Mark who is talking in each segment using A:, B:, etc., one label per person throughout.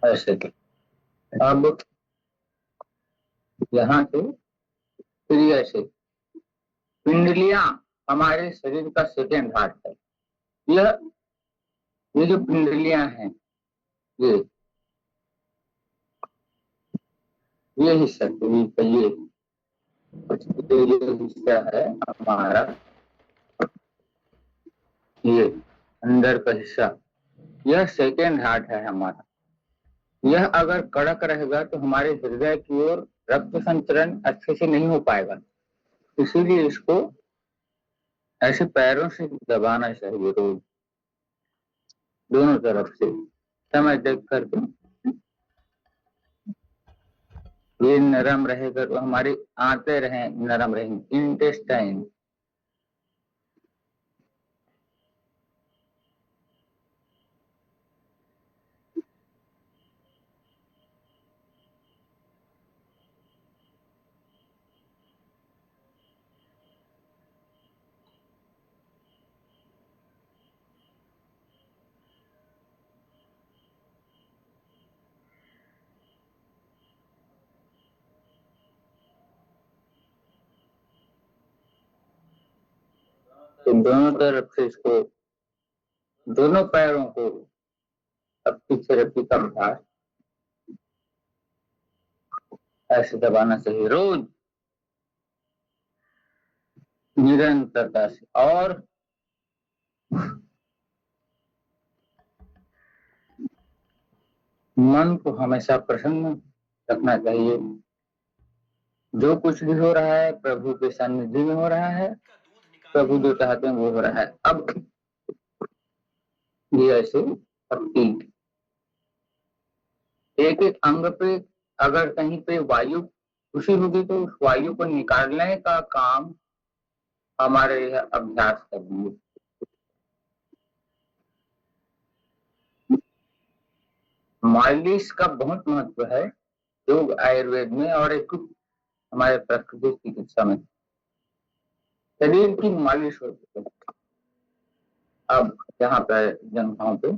A: ऐसे तो अब यहाँ से फिर ऐसे पिंडलियां हमारे शरीर का सेकेंड हार्ट है। यह ये जो पिंडलियां हैं, ये ये हिस्सा शरीर का ये हिस्सा है हमारा, ये अंदर का हिस्सा, यह सेकेंड हार्ट है हमारा। यह अगर कड़क रहेगा तो हमारे हृदय की ओर रक्त संचरण अच्छे से नहीं हो पाएगा। इसीलिए इसको ऐसे पैरों से दबाना चाहिए रोज, दोनों तरफ से समय देख करके। ये नरम रहेगा तो हमारी आंतें रहे नरम रहेंगी, इंटेस्टाइन। तो दोनों तरफ से इसको, दोनों पैरों को अपनी थेरेपी का अभ्यास ऐसे दबाना चाहिए रोज, निरंतरता से। और मन को हमेशा प्रसन्न रखना चाहिए। जो कुछ भी हो रहा है प्रभु के सानिध्य में हो रहा है, प्रभु जो चाहते हैं वो हो रहा है। अब ये ऐसे अपनी एक एक अंग पे अगर कहीं पे वायु खुशी होगी तो उस वायु को निकालने का काम हमारे यह अभ्यास करेंगे। मालिश का बहुत महत्व है योग आयुर्वेद में और एक हमारे प्राकृतिक चिकित्सा में। शरीर की मालिश होती है। अब यहाँ पे जंघाओं पे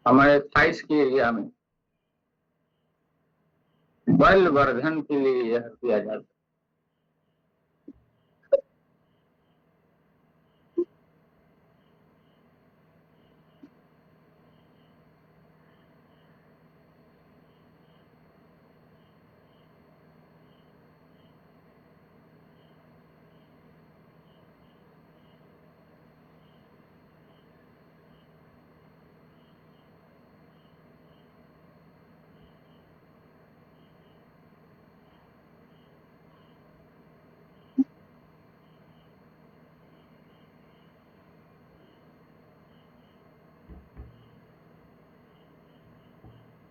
A: हमारे थाइस के एरिया में बल वर्धन के लिए यह किया जाता है।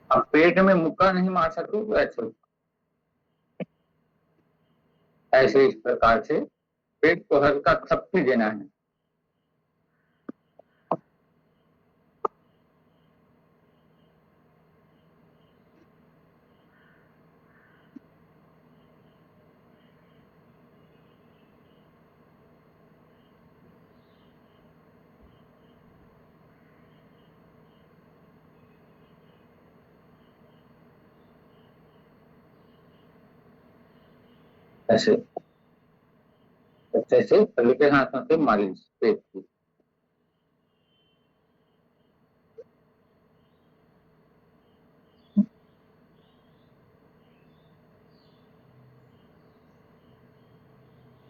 A: अब पेट में मुक्का नहीं मार सकते तो ऐसे ऐसे इस प्रकार से पेट को हल्का थपकी देना है। ऐसे अच्छे से हल्के हाथों से मालिश पेट की।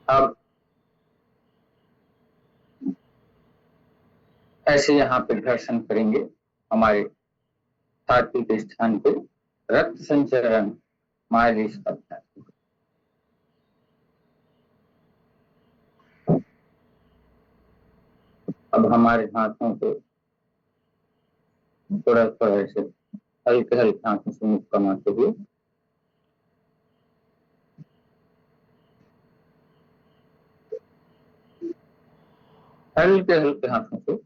A: अब ऐसे यहाँ पे घर्षण करेंगे हमारे छाती के स्थान पे, रक्त संचरण मालिश करता है। अब हमारे हाथों को थोड़ा थोड़ा ऐसे हल्के हल्के हाथों से मुक्का कमाते हुए हल्के हल्के हाथों से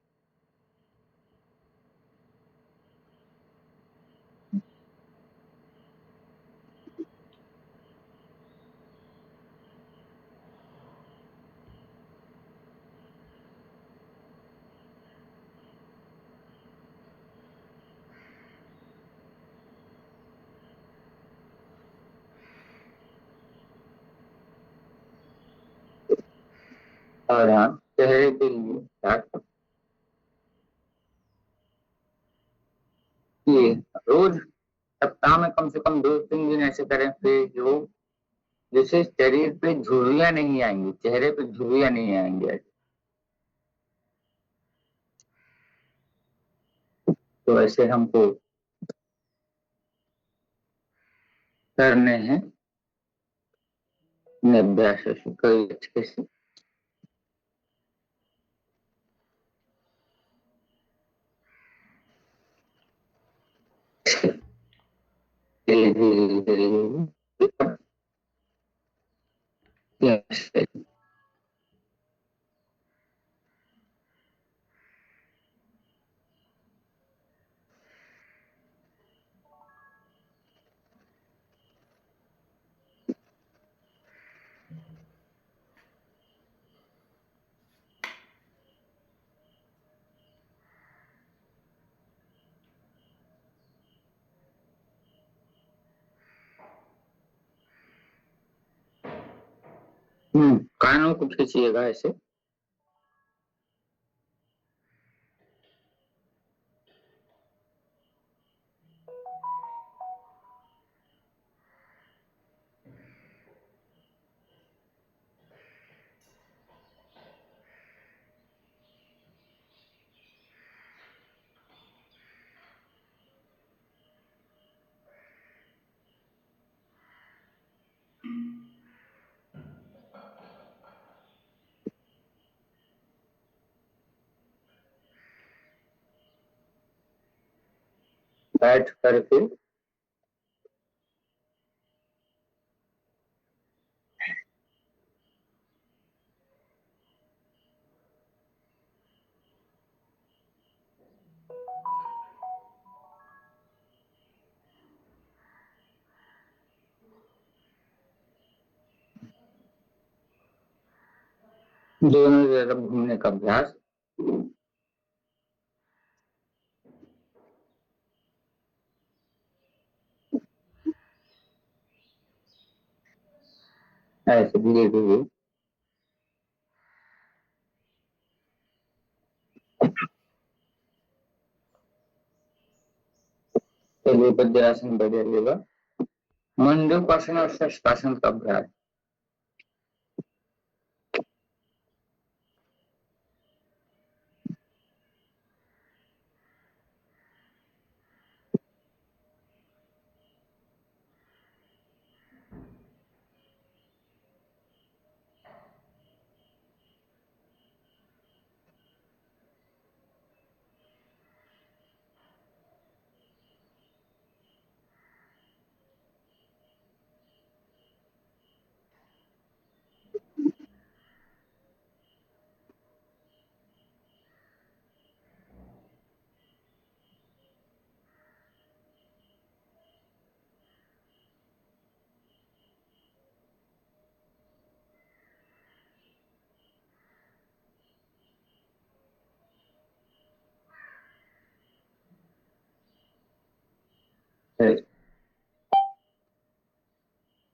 A: और हाँ, चेहरे के लिए स्टार्ट किए रोज सप्ताह में कम से कम 2-3 दिन ऐसे करें फिर जो जिससे शरीर पे झुर्रियां नहीं आएंगी, चेहरे पे झुर्रियां नहीं आएंगी। तो ऐसे हमको करने हैं अभ्यास कई अच्छे से। धीरे धीरे धीरे धीरे कानों को खींचिएगा ऐसे। बैठ करके दोनों तरफ घूमने का अभ्यास। ऐसे धीरे धीरे चलिए वज्रासन बैठ जाइएगा। मंडूकासन और शशकासन का अभ्यास।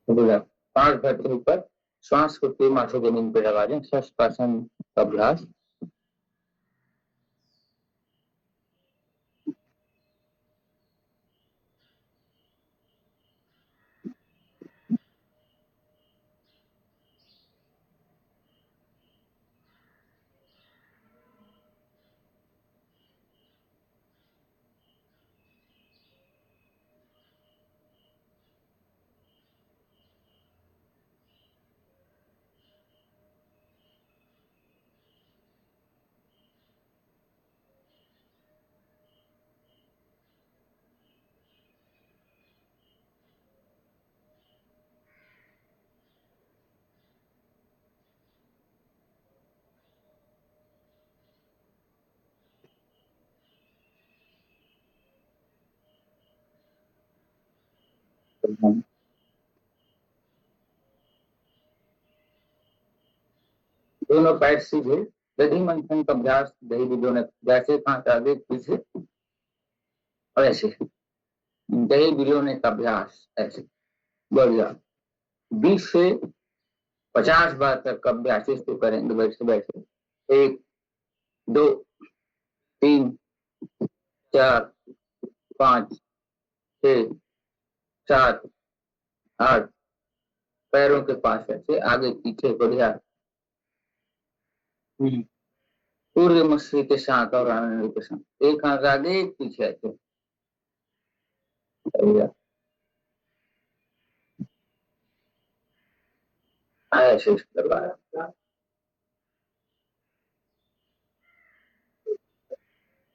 A: बोला 5 बार के ऊपर श्वास को तीन माथे जमीन पे लगा दें। शशकासन का अभ्यास। दोनों पैर सीधे। दधी मंथन का अभ्यास। दही भिगोने जैसे हाथ आगे पीछे और ऐसे दही भिगोने का अभ्यास। ऐसे बढ़िया 20 से 50 बार तक अभ्यास इसको करेंगे बैठे बैठे। 1 2 3 4 5 6 7 8 पैरों के पास ऐसे आगे पीछे बढ़िया। पूर्व मस्ती के साथ और आनंद के साथ एक हाथ आगे एक पीछे ऐसे बढ़िया। ऐसे करवाया।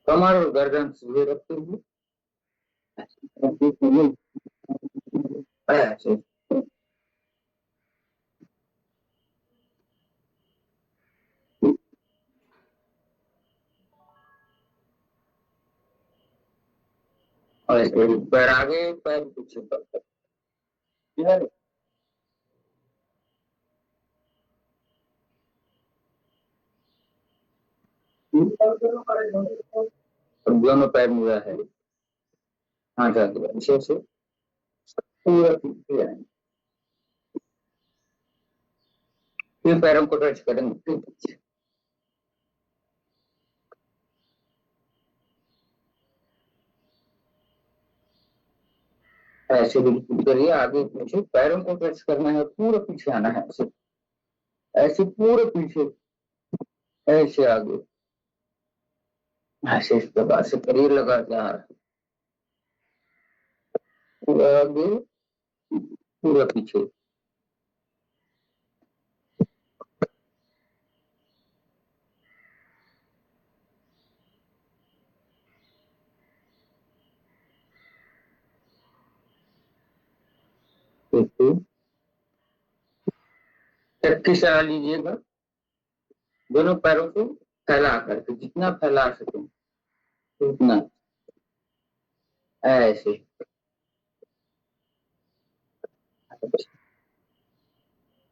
A: कमर और गर्दन सीधे रखते हुए ऐसे और ऐसे पैर आगे पैर पीछे करते हैं। और दोनों पैर मुड़ा है। हाँ जाते अच्छे से पूरा पीछे आएंगे। फिर पैरों को टच करेंगे फिर पीछे। ऐसे बिल्कुल करिए आगे पीछे पैरों को टच करना है पूरा पीछे आना है ऐसे ऐसे पूरे पीछे ऐसे आगे ऐसे इस प्रकार से करिए लगातार पूरा आगे पूरा पीछे। चक्की चला लीजिएगा दोनों पैरों को फैला करके जितना फैला सके उतना ऐसे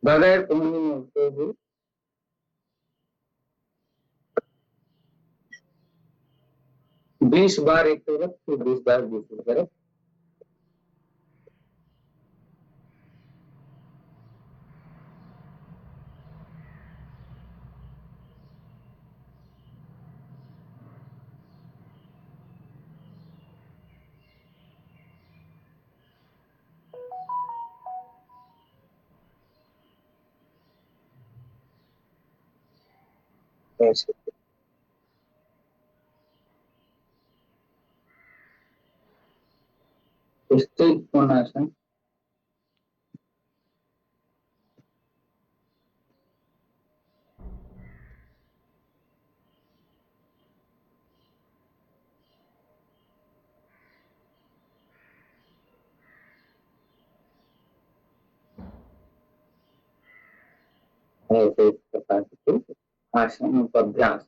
A: बगैर कोहनी में होते हुए 20 बार एक तरफ फिर 20 बार दूसरी तरफ। ऐसे स्थिर कोणासन ऐसे इस प्रकार से आसनों का अभ्यास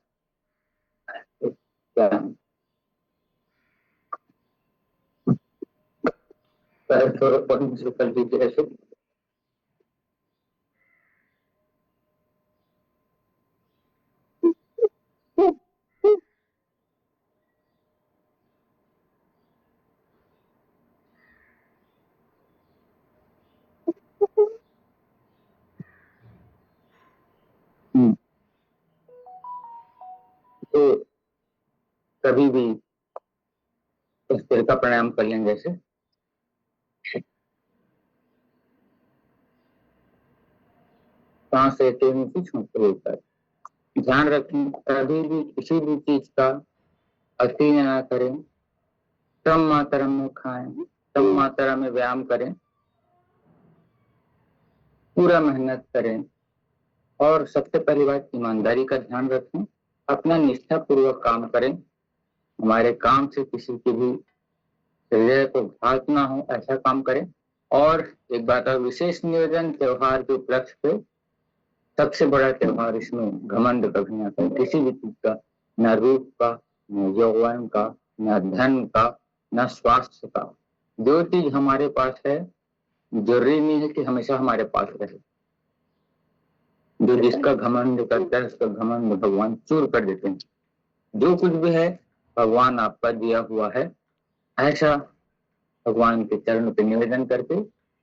A: पैर थोड़ा पढ़ने से कर दीजिए ऐसे। तो कभी भी इस तरह का प्राणायाम कर लेंगे जैसे सांस लेते हुए कुछ छोड़ते हुए ध्यान रखें कभी भी किसी भी चीज का अति न करें। कम मात्रा में खाएं कम मात्रा में व्यायाम करें पूरा मेहनत करें और सबसे पहली बात ईमानदारी का ध्यान रखें। अपना निष्ठा पूर्वक काम करें। हमारे काम से किसी की भी हृदय को घात ना हो ऐसा काम करें। और एक बात और विशेष निवेदन त्योहार के उपलक्ष्य पे सबसे बड़ा त्योहार इसमें घमंड कभी ना करें किसी भी चीज का न रूप का न यौवन का न धन का न स्वास्थ्य का। जो चीज हमारे पास है जरूरी नहीं है कि हमेशा हमारे पास रहे। जो जिसका घमंड करता है उसका घमंड भगवान चूर कर देते हैं। जो कुछ भी है भगवान आपका दिया हुआ है ऐसा भगवान के चरण पे निवेदन करके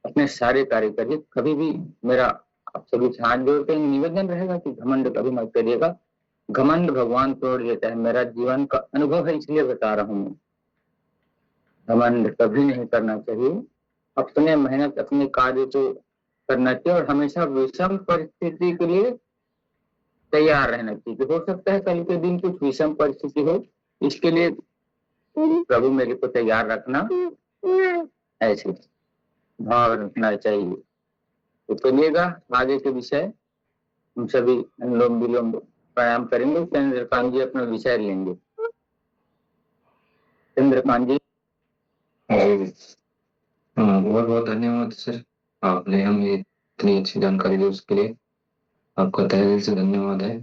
A: अपने सारे कार्य करिए। कभी भी मेरा आप सभी से हाथ जोड़ते हैं निवेदन रहेगा कि घमंड कभी मत करिएगा। घमंड भगवान तोड़ देता है, मेरा जीवन का अनुभव है इसलिए बता रहा हूँ। घमंड कभी नहीं करना चाहिए, अपने मेहनत अपने कार्य को करना चाहिए और हमेशा विषम परिस्थिति के लिए तैयार रहना चाहिए। हो सकता है कल के दिन कुछ विषम परिस्थिति हो, इसके लिए प्रभु मेरे को तैयार रखना, ऐसे भाव रखना चाहिए। तो चलिएगा आगे के विषय हम सभी अनुलोम विलोम प्राणायाम करेंगे। चंद्रकांत जी अपना विषय लेंगे। चंद्रकांत जी।
B: बहुत बहुत धन्यवाद सर, आपने हमें इतनी अच्छी जानकारी दी, उसके लिए आपका तहे दिल से धन्यवाद है।